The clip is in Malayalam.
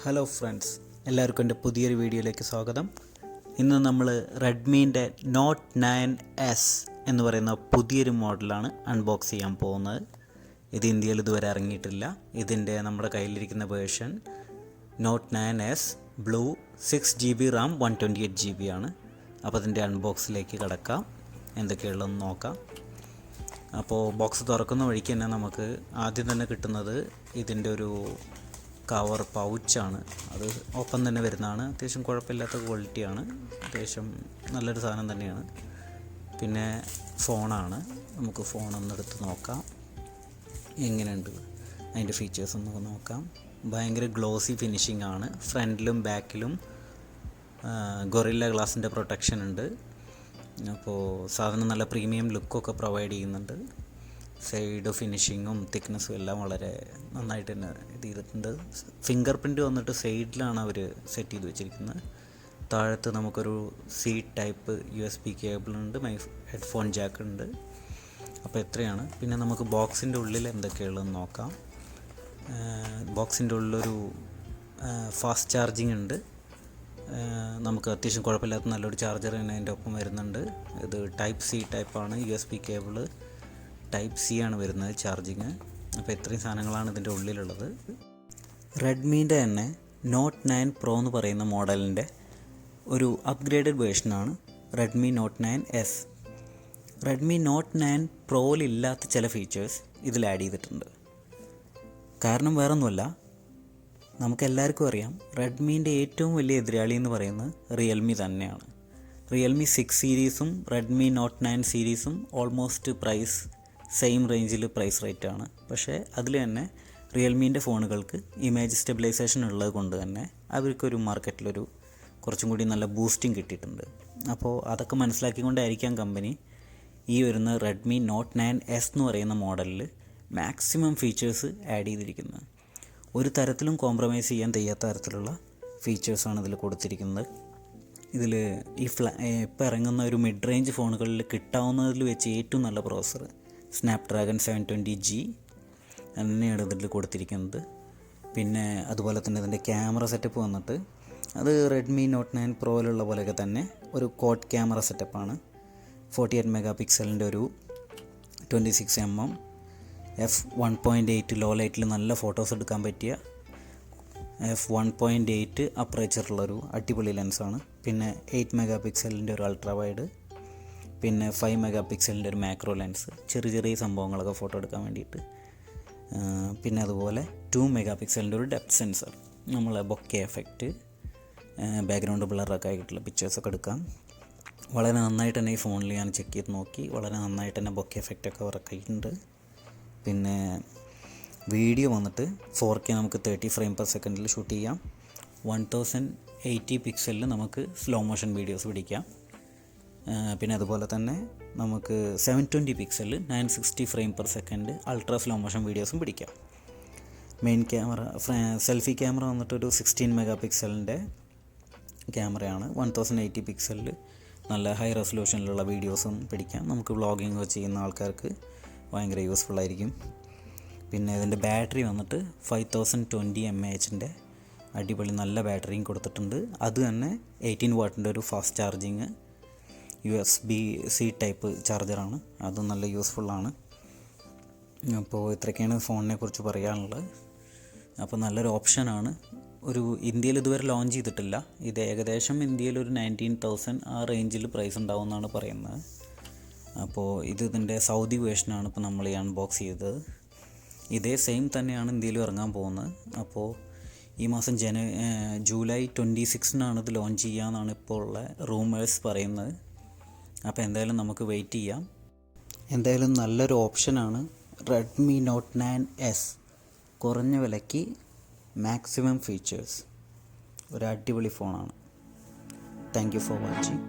ഹലോ ഫ്രണ്ട്സ്, എല്ലാവർക്കും എൻ്റെ പുതിയൊരു വീഡിയോയിലേക്ക് സ്വാഗതം. ഇന്ന് നമ്മൾ റെഡ്മീൻ്റെ നോട്ട് 9S എന്ന് പറയുന്ന പുതിയൊരു മോഡലാണ് അൺബോക്സ് ചെയ്യാൻ പോകുന്നത്. ഇത് ഇന്ത്യയിൽ ഇതുവരെ ഇറങ്ങിയിട്ടില്ല. ഇതിൻ്റെ നമ്മുടെ കയ്യിലിരിക്കുന്ന version not 9S blue 6GB Ram 128GB ആണ്. അപ്പോൾ അതിൻ്റെ അൺബോക്സിലേക്ക് കിടക്കാം, എന്തൊക്കെയുള്ളതെന്ന് നോക്കാം. അപ്പോൾ ബോക്സ് തുറക്കുന്ന വഴിക്ക് തന്നെ നമുക്ക് ആദ്യം തന്നെ കിട്ടുന്നത് ഇതിൻ്റെ ഒരു കവർ പൗച്ചാണ്. അത് ഓപ്പൺ തന്നെ വരുന്നതാണ്. അത്യാവശ്യം കുഴപ്പമില്ലാത്ത ക്വാളിറ്റിയാണ്, അത്യാവശ്യം നല്ലൊരു സാധനം തന്നെയാണ്. പിന്നെ ഫോണാണ്. നമുക്ക് ഫോണൊന്നെടുത്ത് നോക്കാം എങ്ങനെയുണ്ട്, അതിൻ്റെ ഫീച്ചേഴ്സ് ഒന്ന് നോക്കാം. ഭയങ്കര ഗ്ലോസി ഫിനിഷിംഗ് ആണ്. ഫ്രണ്ടിലും ബാക്കിലും ഗൊറില്ല ഗ്ലാസിൻ്റെ പ്രൊട്ടക്ഷൻ ഉണ്ട്. അപ്പോൾ സാധനം നല്ല പ്രീമിയം ലുക്കൊക്കെ പ്രൊവൈഡ് ചെയ്യുന്നുണ്ട്. സൈഡ് ഫിനിഷിങ്ങും തിക്നെസ്സും എല്ലാം വളരെ നന്നായിട്ട് തന്നെ ഇത് ചെയ്തിട്ടുണ്ട്. ഫിംഗർ പ്രിൻ്റ് വന്നിട്ട് സൈഡിലാണ് അവർ സെറ്റ് ചെയ്ത് വെച്ചിരിക്കുന്നത്. താഴത്ത് നമുക്കൊരു സി ടൈപ്പ് USB കേബിളുണ്ട്, ഹെഡ്ഫോൺ ജാക്ക് ഉണ്ട്. അപ്പോൾ എത്രയാണ്. പിന്നെ നമുക്ക് ബോക്സിൻ്റെ ഉള്ളിൽ എന്തൊക്കെയുള്ളതെന്ന് നോക്കാം. ബോക്സിൻ്റെ ഉള്ളിലൊരു ഫാസ്റ്റ് ചാർജിങ് ഉണ്ട്. നമുക്ക് അത്യാവശ്യം കുഴപ്പമില്ലാത്ത നല്ലൊരു ചാർജർ തന്നെ അതിൻ്റെ ഒപ്പം വരുന്നുണ്ട്. ഇത് ടൈപ്പ് C ടൈപ്പാണ്. USB കേബിള് ടൈപ്പ് C ആണ് വരുന്നത് ചാർജിങ്. അപ്പോൾ ഇത്രയും സാധനങ്ങളാണ് ഇതിൻ്റെ ഉള്ളിലുള്ളത്. റെഡ്മീൻ്റെ തന്നെ നോട്ട് 9 Pro എന്ന് പറയുന്ന മോഡലിൻ്റെ ഒരു അപ്ഗ്രേഡഡ് വേർഷനാണ് Redmi note 9S. Redmi note 9 പ്രോയിലില്ലാത്ത ചില ഫീച്ചേഴ്സ് ഇതിൽ ആഡ് ചെയ്തിട്ടുണ്ട്. കാരണം വേറൊന്നുമല്ല, നമുക്കെല്ലാവർക്കും അറിയാം റെഡ്മീൻ്റെ ഏറ്റവും വലിയ എതിരാളി എന്ന് പറയുന്നത് റിയൽമി തന്നെയാണ്. റിയൽമി 6 സീരീസും റെഡ്മി നോട്ട് 9 സീരീസും ഓൾമോസ്റ്റ് സെയിം റേഞ്ചിൽ പ്രൈസ് റേറ്റാണ്. പക്ഷേ അതിൽ തന്നെ റിയൽമീൻ്റെ ഫോണുകൾക്ക് ഇമേജ് സ്റ്റെബിലൈസേഷൻ ഉള്ളത് കൊണ്ട് തന്നെ അവർക്കൊരു മാർക്കറ്റിലൊരു കുറച്ചും കൂടി നല്ല ബൂസ്റ്റിംഗ് കിട്ടിയിട്ടുണ്ട്. അപ്പോൾ അതൊക്കെ മനസ്സിലാക്കിക്കൊണ്ടായിരിക്കാം കമ്പനി ഈ വരുന്ന റെഡ്മി നോട്ട് 9S എന്ന് പറയുന്ന മോഡലിൽ മാക്സിമം ഫീച്ചേഴ്സ് ആഡ് ചെയ്തിരിക്കുന്നത്. ഒരു തരത്തിലും കോംപ്രമൈസ് ചെയ്യാൻ തയ്യാത്ത തരത്തിലുള്ള ഫീച്ചേഴ്സാണ് ഇതിൽ കൊടുത്തിരിക്കുന്നത്. ഇതിൽ ഇപ്പോൾ ഇറങ്ങുന്ന ഒരു മിഡ് റേഞ്ച് ഫോണുകളിൽ കിട്ടാവുന്നതിൽ വെച്ച് ഏറ്റവും നല്ല പ്രോസസ്സർ സ്നാപ്ഡ്രാഗൺ 720G തന്നെയാണ് ഇതിൽ കൊടുത്തിരിക്കുന്നത്. പിന്നെ അതുപോലെ തന്നെ ഇതിൻ്റെ ക്യാമറ സെറ്റപ്പ് വന്നിട്ട് അത് റെഡ്മി നോട്ട് 9 പ്രോയിലുള്ള പോലെയൊക്കെ തന്നെ ഒരു കോഡ് ക്യാമറ സെറ്റപ്പാണ്. 48 മെഗാ പിക്സലിൻ്റെ ഒരു 26mm f1.8 ലോ ലൈറ്റിൽ നല്ല ഫോട്ടോസ് എടുക്കാൻ പറ്റിയ f1.8 അപ്പറേച്ചറുള്ളൊരു അടിപൊളി ലെൻസാണ്. പിന്നെ 8 മെഗാ പിക്സലിൻ്റെ ഒരു അൾട്രാ വൈഡ്, പിന്നെ 5 മെഗാ പിക്സലിൻ്റെ ഒരു മാക്രോ ലെൻസ്, ചെറിയ സംഭവങ്ങളൊക്കെ ഫോട്ടോ എടുക്കാൻ വേണ്ടിയിട്ട്. പിന്നെ അതുപോലെ 2 മെഗാ പിക്സലിൻ്റെ ഒരു ഡെപ്ത് സെൻസർ, നമ്മളെ ബൊക്കെ എഫക്റ്റ്, ബാക്ക്ഗ്രൗണ്ട് ബ്ലറൊക്കെ ആയിട്ടുള്ള പിക്ചേഴ്സൊക്കെ എടുക്കാം. വളരെ നന്നായിട്ട് തന്നെ ഈ ഫോണിൽ ഞാൻ ചെക്ക് ചെയ്ത് നോക്കി, വളരെ നന്നായിട്ട് തന്നെ ബൊക്കെ എഫക്റ്റൊക്കെ വർക്ക് ആയിട്ടുണ്ട്. പിന്നെ വീഡിയോ വന്നിട്ട് 4K നമുക്ക് 30 ഫ്രെയിം പെർ സെക്കൻഡിൽ ഷൂട്ട് ചെയ്യാം. 1080 പിക്സലിൽ നമുക്ക് സ്ലോ മോഷൻ വീഡിയോസ് പിടിക്കാം. പിന്നെ അതുപോലെ തന്നെ നമുക്ക് 720 പിക്സലിൽ 960 frame per second ultra slow motion വീഡിയോസും പിടിക്കാം. മെയിൻ ക്യാമറ സെൽഫി ക്യാമറ വന്നിട്ടൊരു 16 മെഗാ പിക്സലിൻ്റെ ക്യാമറയാണ്. 1080 പിക്സലിൽ നല്ല ഹൈ റെസൊല്യൂഷനിലുള്ള വീഡിയോസും പിടിക്കാം. നമുക്ക് വ്ളോഗിങ് ചെയ്യുന്ന ആൾക്കാർക്ക് ഭയങ്കര യൂസ്ഫുള്ളായിരിക്കും. പിന്നെ ഇതിൻ്റെ ബാറ്ററി വന്നിട്ട് 5020 mAhൻ്റെ അടിപൊളി നല്ല ബാറ്ററിയും കൊടുത്തിട്ടുണ്ട്. അത് തന്നെ 18 വാട്ടിൻ്റെ ഒരു ഫാസ്റ്റ് ചാർജിങ് USB-C ടൈപ്പ് ചാർജറാണ്. അതും നല്ല യൂസ്ഫുള്ളാണ്. അപ്പോൾ ഇത്രയൊക്കെയാണ് ഫോണിനെ കുറിച്ച് പറയാനുള്ളത്. അപ്പോൾ നല്ലൊരു ഓപ്ഷനാണ്. ഒരു ഇന്ത്യയിൽ ഇതുവരെ ലോഞ്ച് ചെയ്തിട്ടില്ല. ഇത് ഏകദേശം ഇന്ത്യയിൽ ഒരു 19,000 ആ റേഞ്ചിൽ പ്രൈസ് ഉണ്ടാവുമെന്നാണ് പറയുന്നത്. അപ്പോൾ ഇതിൻ്റെ സൗദി വേർഷനാണ് ഇപ്പോൾ നമ്മൾ ഈ അൺബോക്സ് ചെയ്തത്. ഇതേ സെയിം തന്നെയാണ് ഇന്ത്യയിലും ഇറങ്ങാൻ പോകുന്നത്. അപ്പോൾ ഈ മാസം ജൂലൈ 26 ഇത് ലോഞ്ച് ചെയ്യാമെന്നാണ് ഇപ്പോൾ ഉള്ള റൂമേഴ്സ് പറയുന്നത്. അപ്പോൾ എന്തായാലും നമുക്ക് വെയിറ്റ് ചെയ്യാം. എന്തായാലും നല്ലൊരു ഓപ്ഷനാണ് റെഡ്മി നോട്ട് 9S. കുറഞ്ഞ വിലയ്ക്ക് മാക്സിമം ഫീച്ചേഴ്സ്, ഒരു അടിപൊളി ഫോണാണ്. Thank you for watching.